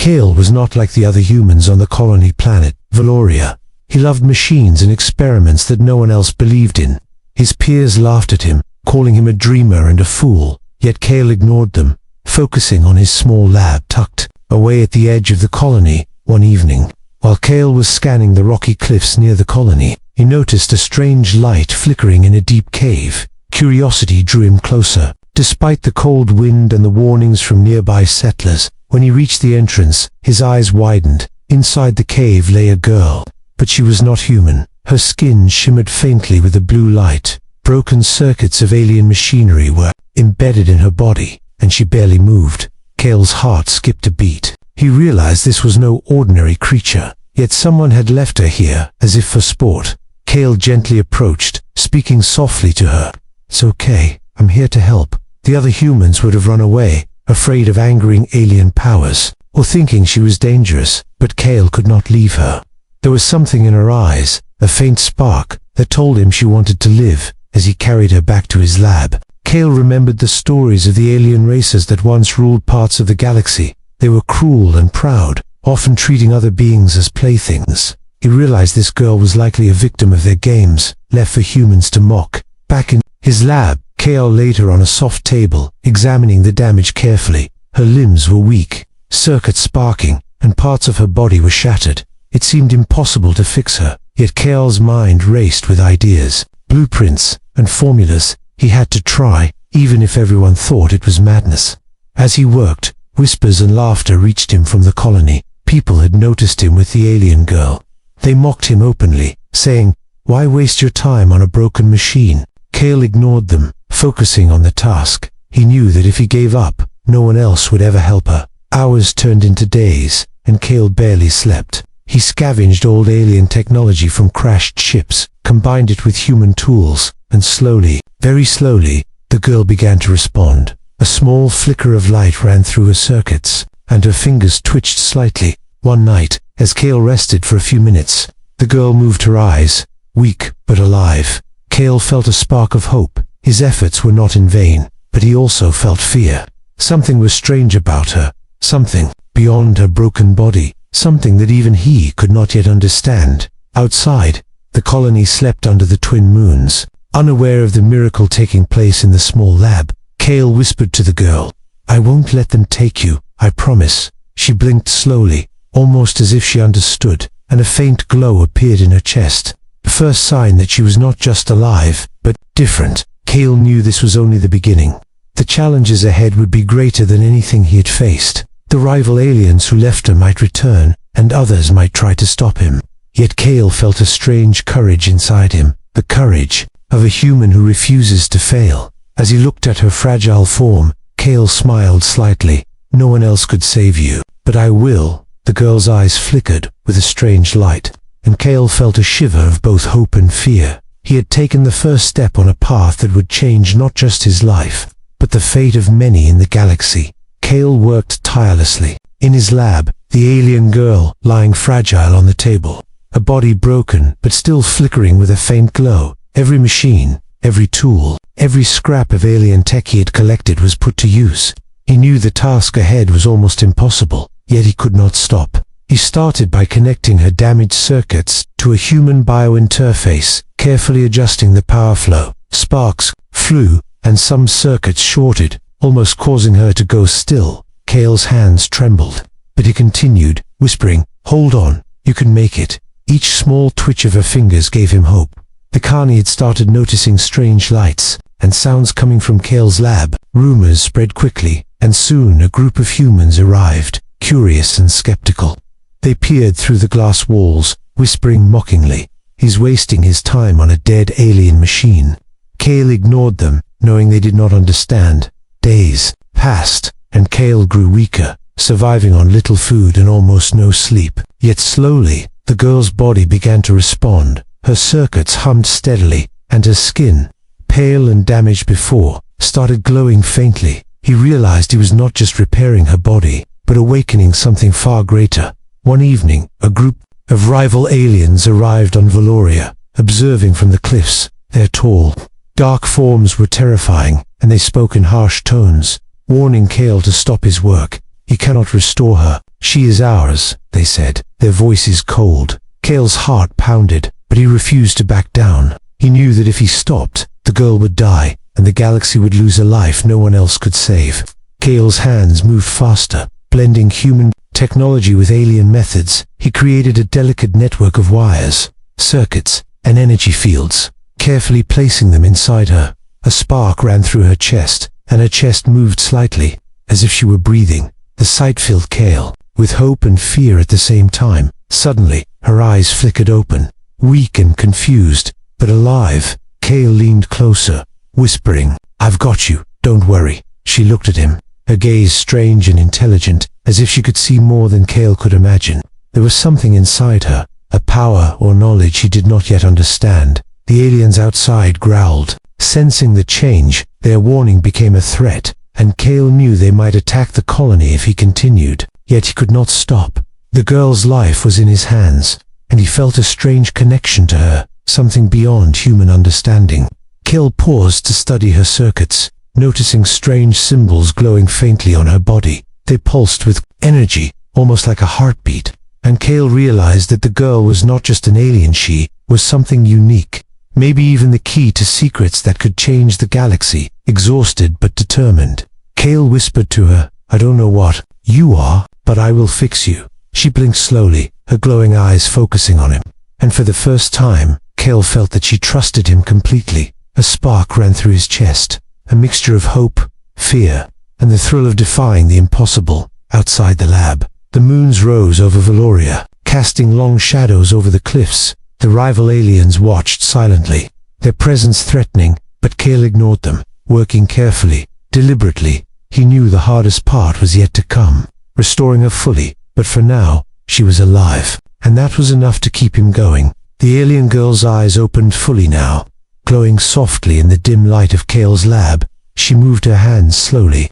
Kale was not like the other humans on the colony planet, Valoria. He loved machines and experiments that no one else believed in. His peers laughed at him, calling him a dreamer and a fool, yet Kale ignored them, focusing on his small lab tucked away at the edge of the colony. One evening, while Kale was scanning the rocky cliffs near the colony, he noticed a strange light flickering in a deep cave. Curiosity drew him closer, despite the cold wind and the warnings from nearby settlers. When he reached the entrance, his eyes widened. Inside the cave lay a girl, but she was not human. Her skin shimmered faintly with the blue light. Broken circuits of alien machinery were embedded in her body, and she barely moved. Kale's heart skipped a beat. He realized this was no ordinary creature, yet someone had left her here, as if for sport. Kale gently approached, speaking softly to her. "It's okay, I'm here to help." The other humans would have run away, afraid of angering alien powers, or thinking she was dangerous, but Kale could not leave her. There was something in her eyes, a faint spark, that told him she wanted to live. As he carried her back to his lab, Kale remembered the stories of the alien races that once ruled parts of the galaxy. They were cruel and proud, often treating other beings as playthings. He realized this girl was likely a victim of their games, left for humans to mock. Back in his lab, Kale laid her on a soft table, examining the damage carefully. Her limbs were weak, circuits sparking, and parts of her body were shattered. It seemed impossible to fix her, yet Kale's mind raced with ideas, blueprints, and formulas. He had to try, even if everyone thought it was madness. As he worked, whispers and laughter reached him from the colony. People had noticed him with the alien girl. They mocked him openly, saying, "Why waste your time on a broken machine?" Kale ignored them, focusing on the task. He knew that if he gave up, no one else would ever help her. Hours turned into days, and Kale barely slept. He scavenged old alien technology from crashed ships, combined it with human tools, and slowly, very slowly, the girl began to respond. A small flicker of light ran through her circuits, and her fingers twitched slightly. One night, as Kale rested for a few minutes, the girl moved her eyes, weak but alive. Kale felt a spark of hope. His efforts were not in vain, but he also felt fear. Something was strange about her, something beyond her broken body, something that even he could not yet understand. Outside, the colony slept under the twin moons. Unaware of the miracle taking place in the small lab, Kale whispered to the girl, "I won't let them take you, I promise." She blinked slowly, almost as if she understood, and a faint glow appeared in her chest. The first sign that she was not just alive, but different. Kale knew this was only the beginning. The challenges ahead would be greater than anything he had faced. The rival aliens who left her might return, and others might try to stop him. Yet Kale felt a strange courage inside him, the courage of a human who refuses to fail. As he looked at her fragile form, Kale smiled slightly. "No one else could save you, but I will." The girl's eyes flickered with a strange light, and Kale felt a shiver of both hope and fear. He had taken the first step on a path that would change not just his life, but the fate of many in the galaxy. Kale worked tirelessly. In his lab, the alien girl lying fragile on the table, a body broken but still flickering with a faint glow. Every machine, every tool, every scrap of alien tech he had collected was put to use. He knew the task ahead was almost impossible, yet he could not stop. He started by connecting her damaged circuits to a human biointerface, carefully adjusting the power flow. Sparks flew, and some circuits shorted, almost causing her to go still. Kale's hands trembled, but he continued, whispering, "Hold on, you can make it." Each small twitch of her fingers gave him hope. The colony had started noticing strange lights and sounds coming from Kale's lab. Rumors spread quickly, and soon a group of humans arrived, curious and skeptical. They peered through the glass walls, whispering mockingly, "He's wasting his time on a dead alien machine." Kale ignored them, knowing they did not understand. Days passed, and Kale grew weaker, surviving on little food and almost no sleep. Yet slowly, the girl's body began to respond. Her circuits hummed steadily, and her skin, pale and damaged before, started glowing faintly. He realized he was not just repairing her body, but awakening something far greater. One evening, a group of rival aliens arrived on Valoria, observing from the cliffs. Their tall, dark forms were terrifying, and they spoke in harsh tones, warning Kale to stop his work. You cannot restore her. She is ours, they said, their voices cold. Kale's heart pounded, but he refused to back down. He knew that if he stopped, the girl would die, and the galaxy would lose a life no one else could save. Kale's hands moved faster, blending human technology with alien methods. He created a delicate network of wires, circuits, and energy fields, carefully placing them inside her. A spark ran through her chest, and her chest moved slightly, as if she were breathing. The sight filled Kale with hope and fear at the same time. Suddenly, her eyes flickered open, weak and confused, but alive. Kale leaned closer, whispering, "I've got you, don't worry." She looked at him, her gaze strange and intelligent, as if she could see more than Kale could imagine. There was something inside her, a power or knowledge he did not yet understand. The aliens outside growled. Sensing the change, their warning became a threat, and Kale knew they might attack the colony if he continued. Yet he could not stop. The girl's life was in his hands, and he felt a strange connection to her, something beyond human understanding. Kale paused to study her circuits, noticing strange symbols glowing faintly on her body. They pulsed with energy, almost like a heartbeat, and Kale realized that the girl was not just an alien, she was something unique, maybe even the key to secrets that could change the galaxy. Exhausted but determined, Kale whispered to her, "I don't know what you are, but I will fix you." She blinked slowly, her glowing eyes focusing on him, and for the first time, Kale felt that she trusted him completely. A spark ran through his chest, a mixture of hope, fear, and the thrill of defying the impossible. Outside the lab, the moons rose over Valoria, casting long shadows over the cliffs. The rival aliens watched silently, their presence threatening, but Kale ignored them, working carefully, deliberately. He knew the hardest part was yet to come, restoring her fully, but for now, she was alive, and that was enough to keep him going. The alien girl's eyes opened fully now, glowing softly in the dim light of Kale's lab. She moved her hands slowly,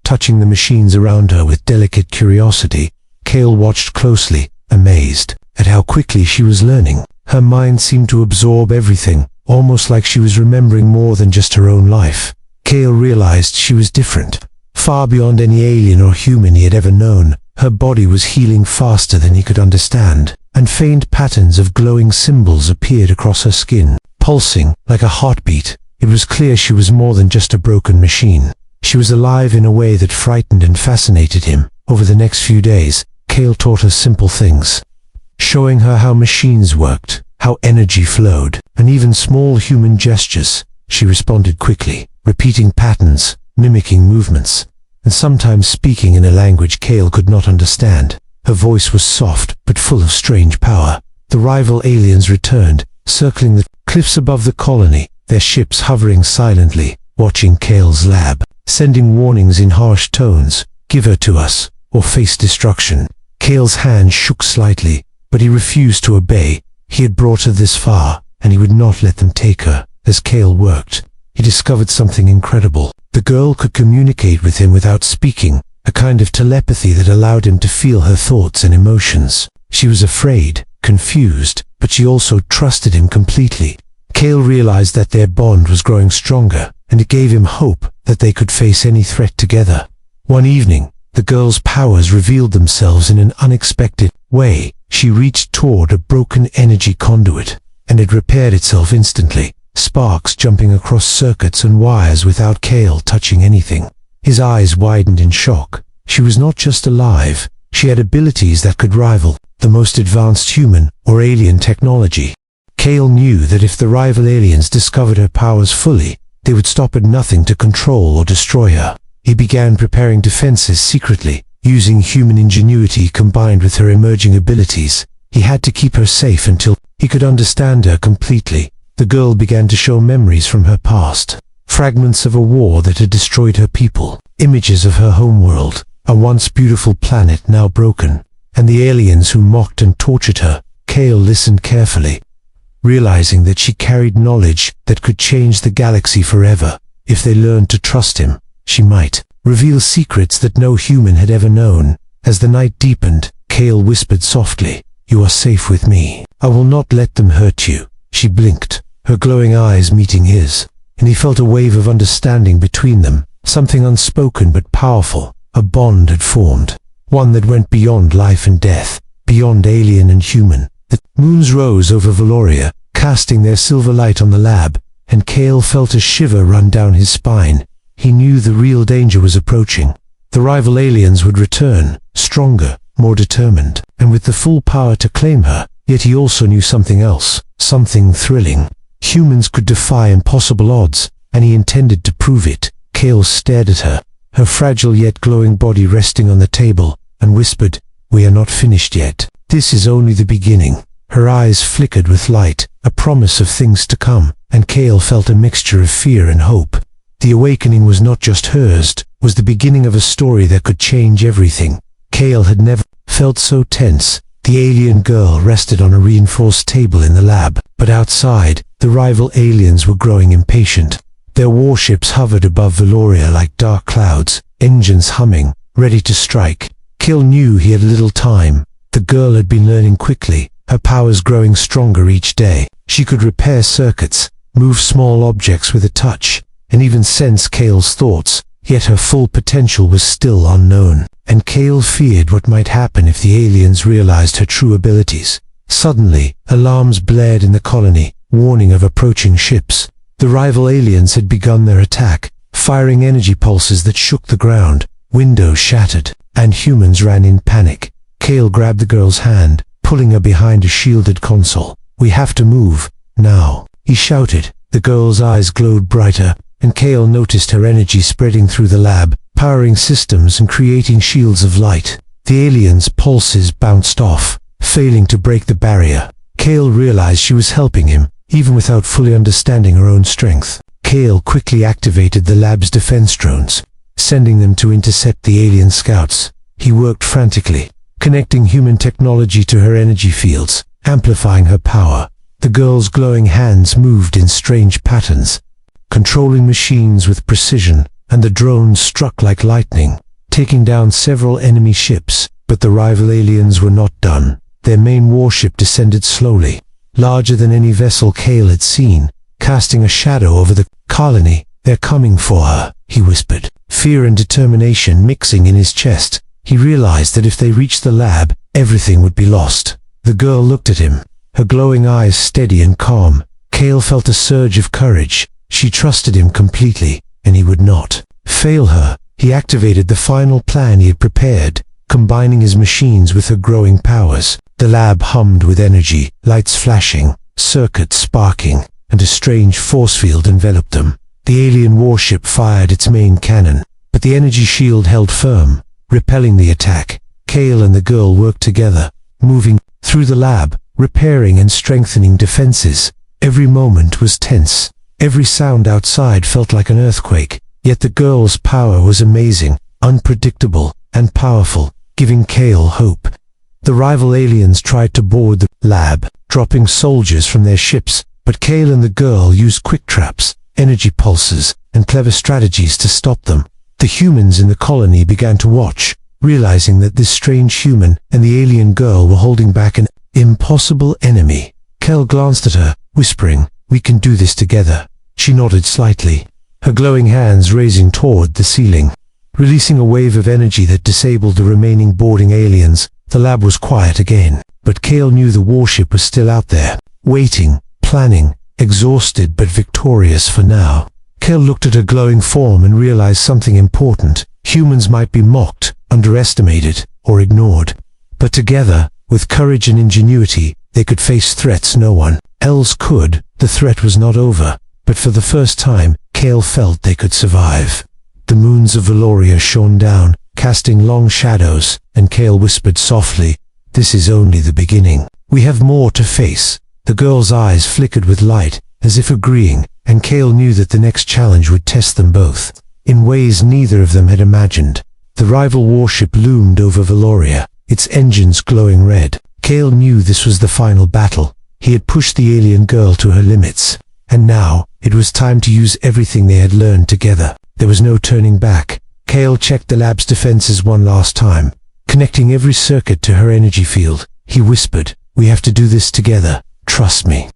touching the machines around her with delicate curiosity. Kale watched closely, amazed at how quickly she was learning. Her mind seemed to absorb everything, almost like she was remembering more than just her own life. Kale realized she was different, far beyond any alien or human he had ever known. Her body was healing faster than he could understand, and faint patterns of glowing symbols appeared across her skin, pulsing like a heartbeat. It was clear she was more than just a broken machine. She was alive in a way that frightened and fascinated him. Over the next few days, Kale taught her simple things, showing her how machines worked, how energy flowed, and even small human gestures. She responded quickly, repeating patterns, mimicking movements, and sometimes speaking in a language Kale could not understand. Her voice was soft, but full of strange power. The rival aliens returned, circling the cliffs above the colony, their ships hovering silently, watching Kale's lab, sending warnings in harsh tones, "Give her to us, or face destruction." Kale's hand shook slightly, but he refused to obey. He had brought her this far, and he would not let them take her. As Kale worked, he discovered something incredible. The girl could communicate with him without speaking, a kind of telepathy that allowed him to feel her thoughts and emotions. She was afraid, confused, but she also trusted him completely. Kale realized that their bond was growing stronger, and it gave him hope that they could face any threat together. One evening, the girl's powers revealed themselves in an unexpected way. She reached toward a broken energy conduit, and it repaired itself instantly, sparks jumping across circuits and wires without Kale touching anything. His eyes widened in shock. She was not just alive, she had abilities that could rival the most advanced human or alien technology. Kale knew that if the rival aliens discovered her powers fully, they would stop at nothing to control or destroy her. He began preparing defenses secretly, using human ingenuity combined with her emerging abilities. He had to keep her safe until he could understand her completely. The girl began to show memories from her past, fragments of a war that had destroyed her people, images of her homeworld, a once beautiful planet now broken, and the aliens who mocked and tortured her. Kale listened carefully, realizing that she carried knowledge that could change the galaxy forever. If they learned to trust him, she might reveal secrets that no human had ever known. As the night deepened, Kale whispered softly, "You are safe with me. I will not let them hurt you." She blinked, her glowing eyes meeting his, and he felt a wave of understanding between them, something unspoken but powerful. a bond had formed, one that went beyond life and death, beyond alien and human. The moons rose over Valoria, casting their silver light on the lab, and Cale felt a shiver run down his spine. He knew the real danger was approaching. The rival aliens would return, stronger, more determined, and with the full power to claim her. Yet he also knew something else, something thrilling. Humans could defy impossible odds, and he intended to prove it. Cale stared at her, her fragile yet glowing body resting on the table, and whispered, "We are not finished yet. This is only the beginning." Her eyes flickered with light, a promise of things to come, and Cale felt a mixture of fear and hope. The awakening was not just hers, was the beginning of a story that could change everything. Cale had never felt so tense. The alien girl rested on a reinforced table in the lab, but outside, the rival aliens were growing impatient. Their warships hovered above Valoria like dark clouds, engines humming, ready to strike. Cale knew he had little time. The girl had been learning quickly, her powers growing stronger each day. She could repair circuits, move small objects with a touch, and even sense Cale's thoughts, yet her full potential was still unknown. And Cale feared what might happen if the aliens realized her true abilities. Suddenly, alarms blared in the colony, warning of approaching ships. The rival aliens had begun their attack, firing energy pulses that shook the ground. Windows shattered, and humans ran in panic. Cale grabbed the girl's hand, pulling her behind a shielded console. "We have to move, now," he shouted. The girl's eyes glowed brighter, and Cale noticed her energy spreading through the lab, powering systems and creating shields of light. The aliens' pulses bounced off, failing to break the barrier. Cale realized she was helping him, even without fully understanding her own strength. Cale quickly activated the lab's defense drones, sending them to intercept the alien scouts. He worked frantically, connecting human technology to her energy fields, amplifying her power. The girl's glowing hands moved in strange patterns, controlling machines with precision, and the drones struck like lightning, taking down several enemy ships. But the rival aliens were not done. Their main warship descended slowly, larger than any vessel Cale had seen, casting a shadow over the colony. "They're coming for her," he whispered, fear and determination mixing in his chest. He realized that if they reached the lab, everything would be lost. The girl looked at him, her glowing eyes steady and calm. Cale felt a surge of courage. She trusted him completely, and he would not fail her. He activated the final plan he had prepared, combining his machines with her growing powers. The lab hummed with energy, lights flashing, circuits sparking, and a strange force field enveloped them. The alien warship fired its main cannon, but the energy shield held firm, repelling the attack. Cale and the girl worked together, moving through the lab, repairing and strengthening defenses. Every moment was tense. Every sound outside felt like an earthquake. Yet the girl's power was amazing, unpredictable, and powerful, giving Cale hope. The rival aliens tried to board the lab, dropping soldiers from their ships, but Cale and the girl used quick traps, energy pulses, and clever strategies to stop them. The humans in the colony began to watch, realizing that this strange human and the alien girl were holding back an impossible enemy. Cale glanced at her, whispering, "We can do this together." She nodded slightly, her glowing hands raising toward the ceiling, releasing a wave of energy that disabled the remaining boarding aliens. The lab was quiet again, but Cale knew the warship was still out there, waiting, planning, exhausted but victorious for now. Cale looked at her glowing form and realized something important. Humans might be mocked, underestimated, or ignored, but together, with courage and ingenuity, they could face threats no one else could. The threat was not over, but for the first time, Cale felt they could survive. The moons of Valoria shone down, casting long shadows, and Cale whispered softly, "This is only the beginning. We have more to face." The girl's eyes flickered with light, as if agreeing, and Cale knew that the next challenge would test them both, in ways neither of them had imagined. The rival warship loomed over Valoria, its engines glowing red. Cale knew this was the final battle. He had pushed the alien girl to her limits, and now, it was time to use everything they had learned together. There was no turning back. Cale checked the lab's defenses one last time, connecting every circuit to her energy field. He whispered, "We have to do this together. Trust me."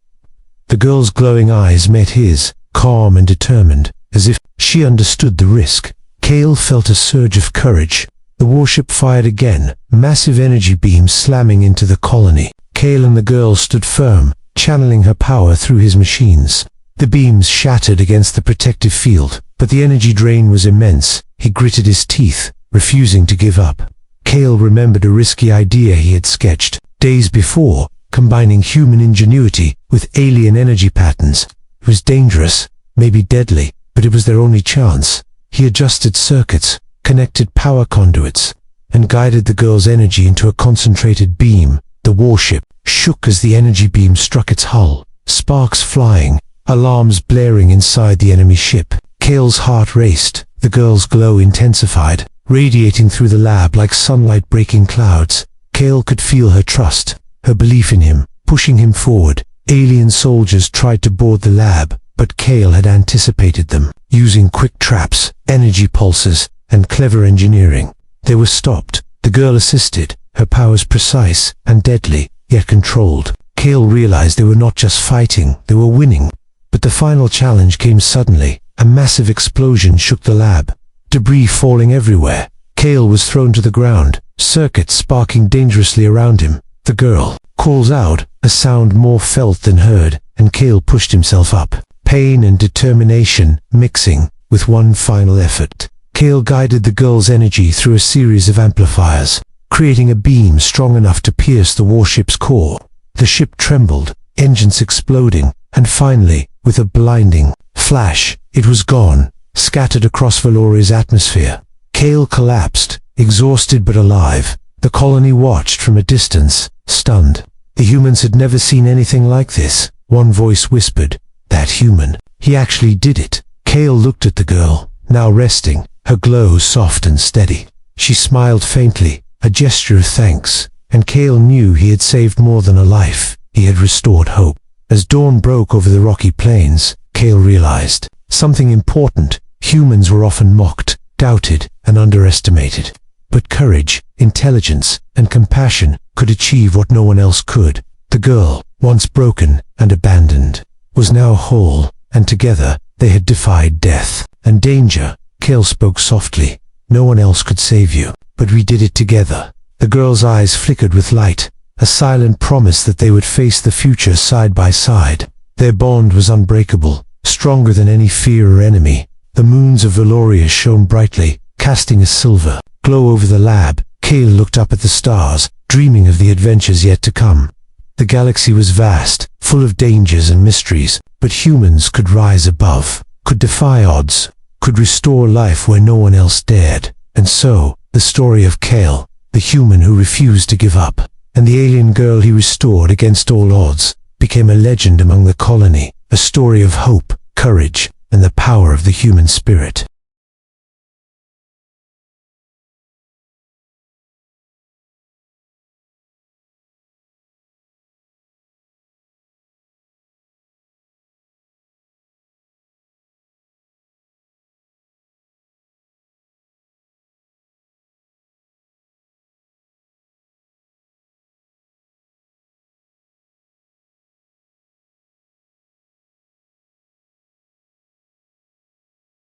The girl's glowing eyes met his, calm and determined, as if she understood the risk. Kale felt a surge of courage. The warship fired again, massive energy beams slamming into the colony. Kale and the girl stood firm, channeling her power through his machines. The beams shattered against the protective field, but the energy drain was immense. He gritted his teeth, refusing to give up. Kale remembered a risky idea he had sketched days before, combining human ingenuity with alien energy patterns. It was dangerous, maybe deadly, but it was their only chance. He adjusted circuits, connected power conduits, and guided the girl's energy into a concentrated beam. The warship shook as the energy beam struck its hull, sparks flying, alarms blaring inside the enemy ship. Kale's heart raced. The girl's glow intensified, radiating through the lab like sunlight breaking clouds. Kale could feel her trust, her belief in him, pushing him forward. Alien soldiers tried to board the lab, but Kale had anticipated them. Using quick traps, energy pulses, and clever engineering, they were stopped. The girl assisted, her powers precise and deadly, yet controlled. Kale realized they were not just fighting, they were winning. But the final challenge came suddenly. A massive explosion shook the lab, debris falling everywhere. Kale was thrown to the ground, circuits sparking dangerously around him. The girl calls out, a sound more felt than heard, and Kale pushed himself up. Pain and determination mixing with one final effort. Kale guided the girl's energy through a series of amplifiers, creating a beam strong enough to pierce the warship's core. The ship trembled, engines exploding, and finally, with a blinding flash, it was gone, scattered across Valoria's atmosphere. Kale collapsed, exhausted but alive. The colony watched from a distance, stunned. The humans had never seen anything like this. One voice whispered, "That human, he actually did it." Kale looked at the girl, now resting, her glow soft and steady. She smiled faintly, a gesture of thanks, and Kale knew he had saved more than a life. He had restored hope. As dawn broke over the rocky plains, Kale realized something important. Humans were often mocked, doubted, and underestimated. But courage, intelligence, and compassion could achieve what no one else could. The girl, once broken and abandoned, was now whole, and together they had defied death and danger. Kale spoke softly. "No one else could save you, but we did it together." The girl's eyes flickered with light, a silent promise that they would face the future side by side. Their bond was unbreakable, stronger than any fear or enemy. The moons of Valoria shone brightly, casting a silver glow over the lab. Kale looked up at the stars, dreaming of the adventures yet to come. The galaxy was vast, full of dangers and mysteries, but humans could rise above, could defy odds, could restore life where no one else dared. And so, the story of Kale, the human who refused to give up, and the alien girl he restored against all odds, became a legend among the colony, a story of hope, courage, and the power of the human spirit.